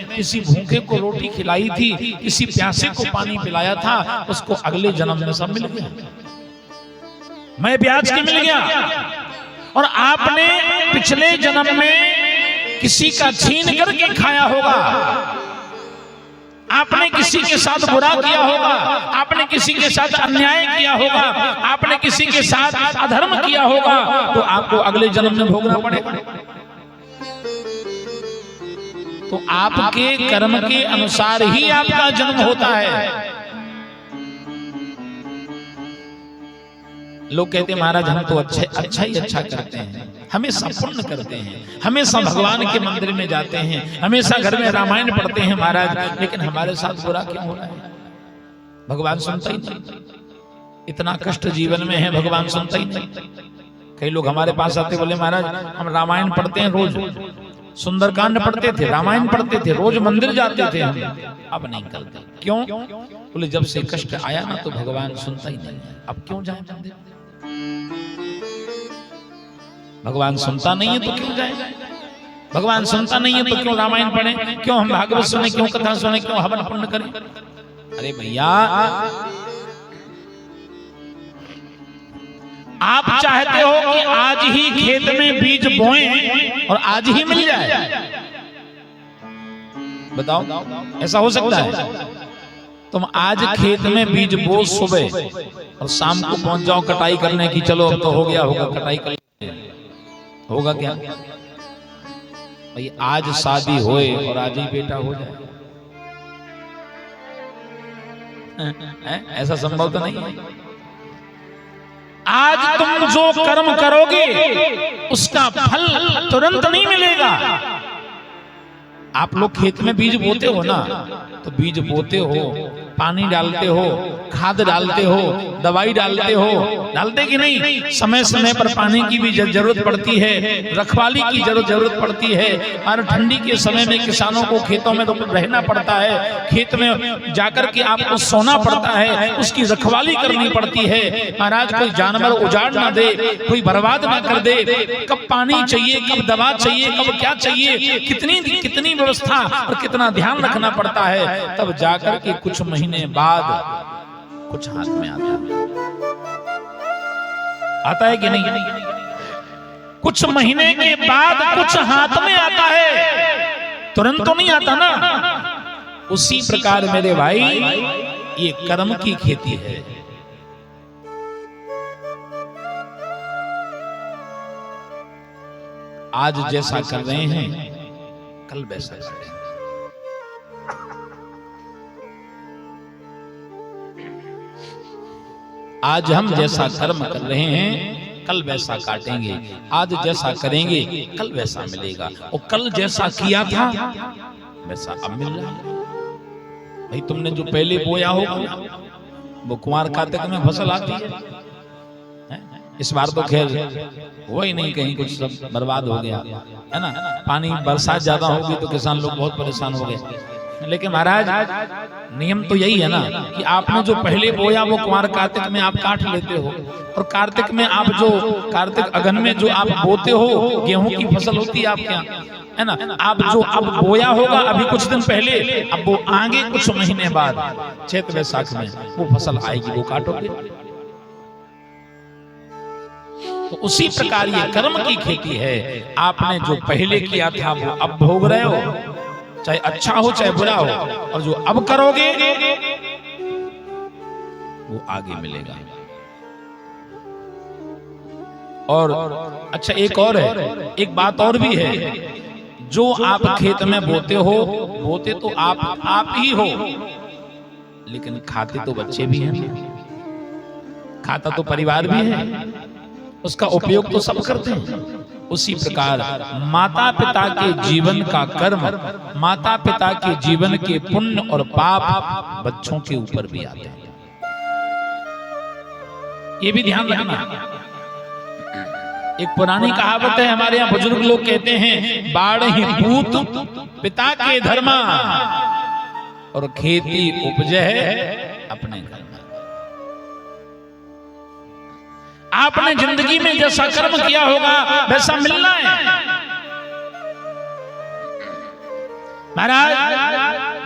किसी भूखे को रोटी खिलाई थी, किसी प्यासे को पानी पिलाया था, उसको अगले जन्म में सब मिल गया, मैं ब्याज के मिल गया। और आपने पिछले जन्म में किसी का छीन करके खाया होगा, आपने किसी के साथ बुरा किया होगा, आपने किसी के साथ अन्याय किया होगा, आपने किसी के साथ अधर्म किया होगा, तो आपको अगले जन्म में भोगना पड़ेगा। तो आपके कर्म के अनुसार ही आपका जन्म होता है। लोग कहते हैं महाराज हम तो अच्छा ही अच्छा करते हैं, हमेशा पुण्य करते हैं, हमेशा भगवान के मंदिर में जाते हैं, हमेशा घर में रामायण पढ़ते हैं महाराज, लेकिन हमारे साथ बुरा क्यों हो रहा है? भगवान सुनता ही नहीं, इतना कष्ट जीवन में है, भगवान सुनता ही नहीं। कई लोग हमारे पास आते बोले महाराज हम रामायण पढ़ते हैं, रोज सुंदरकांड पढ़ते थे, रामायण पढ़ते थे, रोज मंदिर जाते थे, हम अब नहीं करते। क्यों? बोले जब से कष्ट आया ना तो भगवान सुनता ही नहीं है, अब क्यों जाए मंदिर? भगवान सुनता नहीं है तो क्यों जाए? भगवान सुनता नहीं है तो क्यों रामायण पढ़े, क्यों हम भागवत सुने, क्यों कथा सुने, क्यों हवन पुण्य करें? अरे भैया आप चाहते हो कि आज ही खेत में बीज बोएं और आज ही मिल जाए? बताओ ऐसा हो सकता है? तुम आज खेत में बीज बो सुबह और शाम को पहुंच जाओ कटाई करने की, चलो अब तो हो गया होगा, कटाई कर होगा क्या भाई? आज शादी होए और आज ही बेटा हो जाए, ऐसा संभव तो नहीं है। आज तुम जो कर्म करोगे उसका फल तुरंत नहीं मिलेगा। आप लोग खेत में बीज बोते हो ना, तो बीज बोते हो, पानी डालते हो, खाद डालते हो, दवाई डालते हो, डालते कि नहीं? समय समय पर पानी की भी जरूरत पड़ती है, रखवाली की जरूरत पड़ती है। और ठंडी के समय में किसानों को खेतों में तो रहना पड़ता है, खेत में जाकर के आपको सोना पड़ता है, उसकी रखवाली करनी पड़ती है। महाराज कोई जानवर उजाड़ ना दे, कोई बर्बाद ना कर दे, कब पानी चाहिए, कब दवा चाहिए, कब क्या चाहिए, कितनी व्यवस्था और कितना ध्यान रखना पड़ता है, तब जाकर के कुछ महीने बाद कुछ हाथ में आता है कि नहीं? कुछ महीने के बाद कुछ हाथ में आता है, तुरंत तो नहीं आता ना। उसी प्रकार मेरे भाई ये कर्म की खेती है। आज जैसा कर रहे हैं कल वैसा करेंगे। आज हम जैसा कर्म कर रहे हैं कल वैसा काटेंगे, आज जैसा करेंगे कल वैसा मिलेगा, और कल जैसा किया था वैसा अब मिल रहा है। भाई तुमने जो पहले बोया होगा वो कुंवार कार्तिक में फसल आती है। इस बार तो खैर हुआ ही नहीं, कहीं कुछ सब बर्बाद हो गया है ना। पानी बरसात ज्यादा होगी तो किसान लोग बहुत परेशान हो गए। लेकिन महाराज नियम तो यही है ना कि आपने जो पहले बोया वो कुंवार कार्तिक में आप काट लेते हो, और कार्तिक में आप जो कार्तिक अगन में जो आप बोते हो, गेहूं की फसल होती है आपके यहाँ, है ना। आप जो अब बोया होगा अभी कुछ दिन पहले, अब वो आगे कुछ महीने बाद चैत वैसाख में वो फसल आएगी, वो काटोगे। तो उसी प्रकार ये कर्म की खेती है। आपने जो पहले किया था वो अब भोग रहे हो, चाहे अच्छा हो चाहे बुरा हो, और जो अब करोगे वो आगे मिलेगा। और अच्छा एक और है, एक बात और भी है, जो आप खेत में बोते हो, बोते तो आप ही हो, लेकिन खाते तो बच्चे भी हैं, खाता तो परिवार भी है, उसका उपयोग तो सब करते हैं। उसी प्रकार माता पिता के जीवन का कर्म, माता पिता के जीवन के पुण्य और पाप बच्चों के ऊपर भी आते हैं। ये भी ध्यान रखना। एक पुरानी कहावत है हमारे यहाँ, बुजुर्ग लोग कहते हैं, बाढ़ ही पूत पिता के धर्मा और खेती उपजे है अपने घर में। आपने जिंदगी में जैसा कर्म किया होगा वैसा मिलना है। महाराज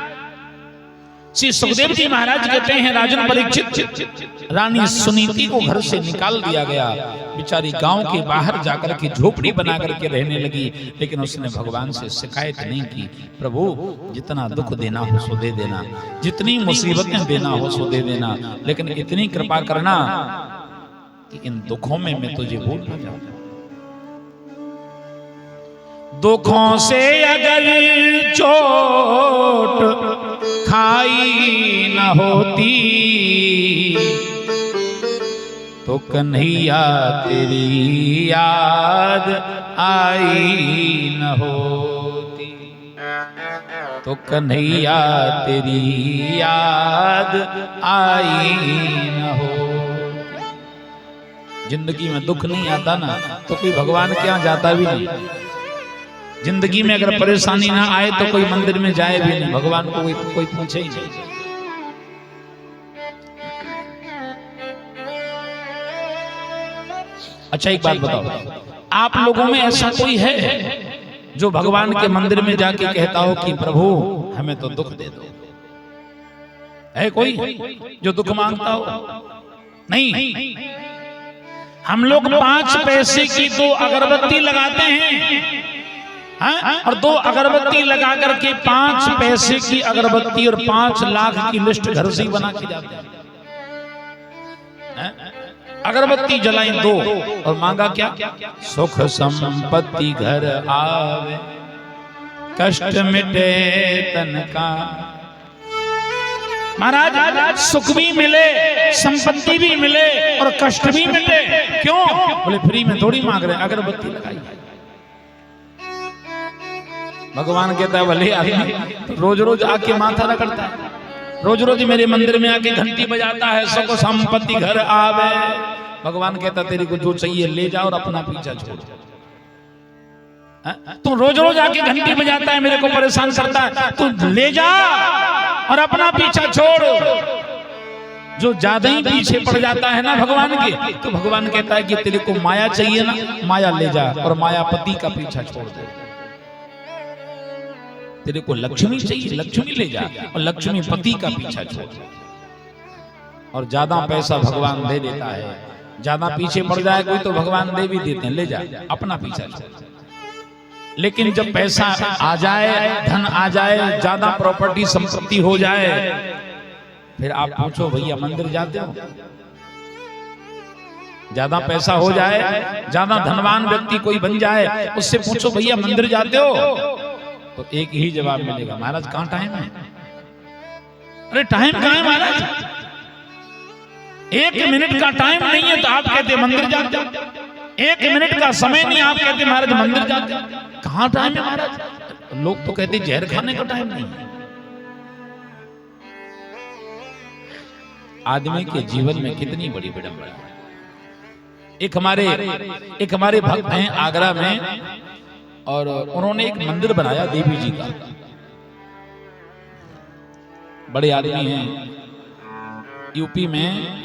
श्री सुखदेव जी महाराज कहते हैं, राजन परीक्षित, रानी सुनीति को घर से निकाल दिया गया। बेचारी गांव के बाहर जाकर के झोपड़ी बना करके रहने लगी, लेकिन उसने भगवान से शिकायत नहीं की। प्रभु जितना दुख देना हो सो दे देना, जितनी मुसीबतें देना हो सो दे देना, लेकिन इतनी कृपा करना कि इन दुखों में मैं तुझे भूल न जाऊं। दुखों से अगर चोट खाई न होती तो कन्हैया तेरी याद आई न होती, तो कन्हैया तेरी याद आई न होती। जिंदगी में दुख नहीं आता ना तो कोई भगवान के यहाँ जाता भी नहीं। जिंदगी में अगर परेशानी ना आए तो कोई मंदिर में जाए भी नहीं, भगवान को कोई पूछे ही नहीं। अच्छा एक बात बताओ, आप लोगों में ऐसा कोई है जो भगवान के मंदिर में जाके कहता हो कि प्रभु हमें तो दुख दे दो? है कोई जो दुख मांगता हो? नहीं। हम लोग 5 पैसे की 2 अगरबत्ती लगाते हैं, हाँ? और 2 अगरबत्ती लगा करके 5 पैसे की अगरबत्ती और 5 लाख की लिस्ट घर से ही बना के जाते हैं। अगरबत्ती जलाई 2 और मांगा क्या? सुख संपत्ति घर आवे, कष्ट मिटे तन का। महाराज सुख भी मिले, संपत्ति भी मिले और कष्ट भी मिले। क्यों? बोले फ्री में थोड़ी मांग रहे, अगरबत्ती लगाई। भगवान कहता है भले आदमी रोज रोज आके माथा रगड़ता है, रोज रोज मेरे मंदिर में आके घंटी बजाता है, सुख संपत्ति घर आवे। भगवान कहता तेरे को जो चाहिए ले जा और अपना पीछा छोड़। तू रोज रोज आके घंटी बजाता है, मेरे को परेशान करता है, तू ले जा और अपना पीछा छोड़। जो ज्यादा ही पीछे पड़ जाता है ना भगवान के, तो भगवान कहता है कि तेरे को माया चाहिए ना, माया ले जा और मायापति का पीछा छोड़ दे। तेरे को लक्ष्मी चाहिए, लक्ष्मी ले जा और लक्ष्मी पति का पीछा छोड़। और ज्यादा पैसा भगवान दे देता है, ज्यादा पीछे पड़ जाए कोई तो भगवान दे भी देते हैं, ले जा अपना पीछा छोड़। लेकिन जब पैसा आ जाए, धन आ जाए, ज्यादा प्रॉपर्टी संपत्ति हो जाए, फिर आप पूछो भैया मंदिर जाते हो? ज्यादा पैसा हो जाए, ज्यादा धनवान व्यक्ति कोई बन जाए, उससे पूछो भैया मंदिर जाते हो? तो एक ही जवाब मिलेगा, महाराज कहां टाइम है? अरे टाइम कहां है महाराज? 1 मिनट का टाइम नहीं है तो आप कहते मंदिर जाते हो। 1 मिनट का समय नहीं, आप कहते महाराज मंदिर जाते हो। कहां टाइम है महाराज? लोग तो कहते जहर खाने का टाइम नहीं है। आदमी के जीवन में कितनी बड़ी विडंबना है। एक हमारे भक्त हैं आगरा में, और उन्होंने एक मंदिर बनाया देवी जी का। बड़े आदमी हैं। यूपी में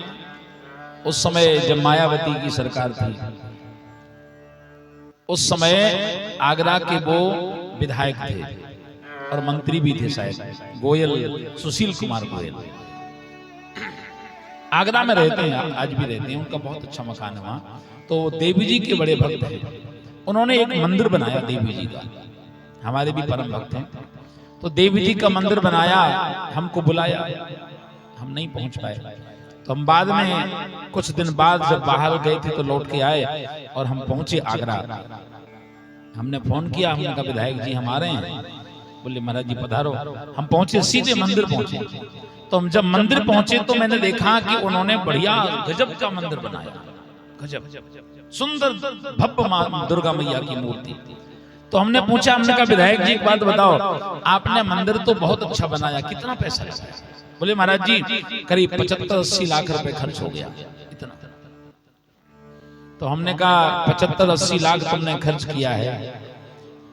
उस समय जब मायावती की सरकार थी, उस समय आगरा के वो विधायक थे और मंत्री भी थे शायद, गोयल, सुशील कुमार गोयल। आगरा में रहते हैं, आज भी रहते हैं, उनका बहुत अच्छा मकान है वहां। तो देवी जी के बड़े भक्त हैं। उन्होंने एक मंदिर बनाया देवी जी का, हमारे भी परम भक्त हैं। तो देवी जी का मंदिर बनाया, हमको बुलाया, हम नहीं पहुंच पाए। तो हम बाद में कुछ दिन बाद जब बाहर गए थे तो लौट के आए और हम पहुंचे आगरा। हमने फोन किया, हमने कहा विधायक जी हम आ रहे हैं। बोले महाराज जी पधारो। हम पहुंचे, सीधे मंदिर पहुंचे। तो हम जब मंदिर पहुंचे तो मैंने देखा कि उन्होंने बढ़िया गजब का मंदिर बनाया, गजब सुंदर भव्य मां दुर्गा मैया की मूर्ति। तो हमने पूछा, हमने कहा विधायक जी एक बात बताओ, आपने मंदिर तो बहुत अच्छा बनाया, कितना पैसा लगा? बोले महाराज जी करीब 75-80 लाख रुपए खर्च हो गया, इतना। तो हमने कहा 75-80 लाख तुमने खर्च किया है,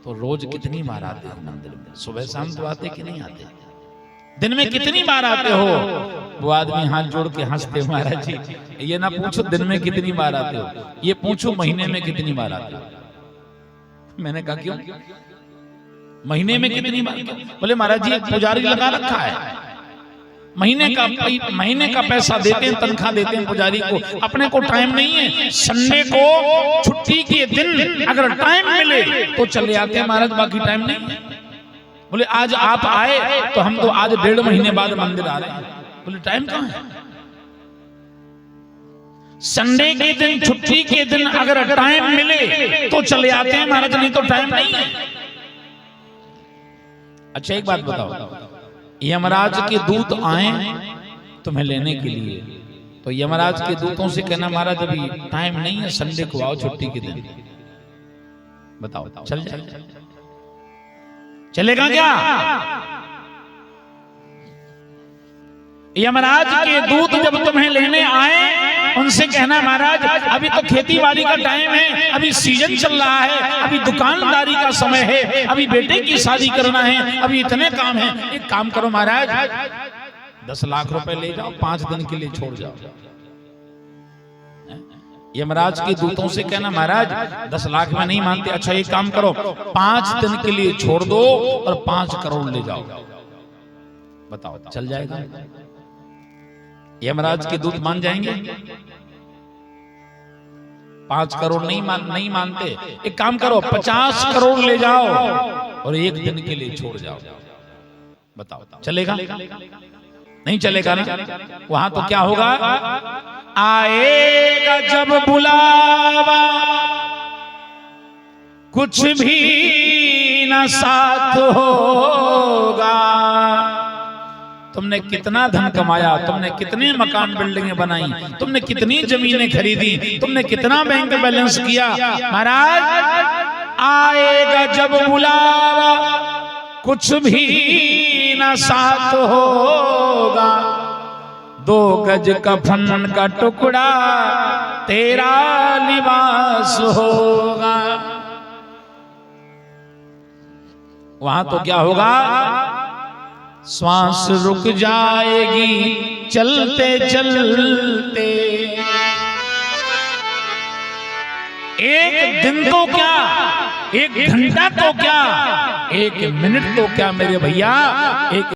तो रोज कितनी बार आते हो मंदिर में? सुबह शाम तो आते कि नहीं आते? दिन में कितनी बार आते हो? वो आदमी हाथ जोड़ के हंसते, महाराज जी ये ना पूछो दिन में कितनी बार आते हो, ये पूछो महीने में कितनी बार आते हो। मैंने कहा क्यों? महीने में कितनी बार? बोले महाराज जी एक पुजारी लगा रखा है, महीने का पैसा देते हैं, तनख्वाह देते हैं पुजारी को, अपने को टाइम नहीं है। संडे को छुट्टी के दिन अगर टाइम मिले तो चले आते हैं महाराज, बाकी टाइम नहीं है। बोले आज आप आए तो हम तो आज 1.5 महीने बाद मंदिर आ रहे हैं। बोले टाइम कहाँ है? संडे के दिन, छुट्टी के दिन अगर टाइम मिले तो चले आते हैं महाराज, नहीं तो टाइम नहीं है। अच्छा एक बात बताओ, यमराज के दूत आए तुम्हें लेने के लिए, तो यमराज के दूतों से कहना महाराज अभी टाइम नहीं है, संडे को आओ छुट्टी के दिन। बताओ चल जाए? चलेगा क्या? यमराज के दूत जब तुम्हें लेने आए उनसे कहना महाराज अभी तो खेती बाड़ी का टाइम है, अभी सीजन चल रहा है, अभी दुकानदारी का समय है, अभी बेटे की शादी करना है, अभी इतने काम है। एक काम करो महाराज 10 लाख रुपए ले जाओ, 5 दिन के लिए छोड़ जाओ। यमराज के दूतों से कहना महाराज 10 लाख में नहीं मानते, अच्छा एक काम करो 5 दिन के लिए छोड़ दो और 5 करोड़ ले जाओ। बताओ चल जाएगा? यमराज के दूत मान जाएंगे? 5 करोड़ नहीं मानते। एक काम करो 50 करोड़ ले जाओ और 1 दिन के लिए छोड़ जाओ। बताओ चलेगा? नहीं चलेगा ना? वहां तो क्या होगा? आएगा जब बुलावा कुछ भी न साथ होगा। तुमने कितना धन कमाया, तुमने कितने मकान बिल्डिंगें बनाई, तुमने कितनी जमीनें खरीदी, तुमने कितना बैंक बैलेंस किया, महाराज आएगा जब बुलावा कुछ भी न साथ होगा। 2 गज कफन का टुकड़ा तेरा लिबास होगा। वहां तो क्या होगा? श्वास रुक जाएगी चलते चलते। एक दिन तो क्या, 1 घंटा तो क्या, 1 मिनट तो क्या मेरे भैया, एक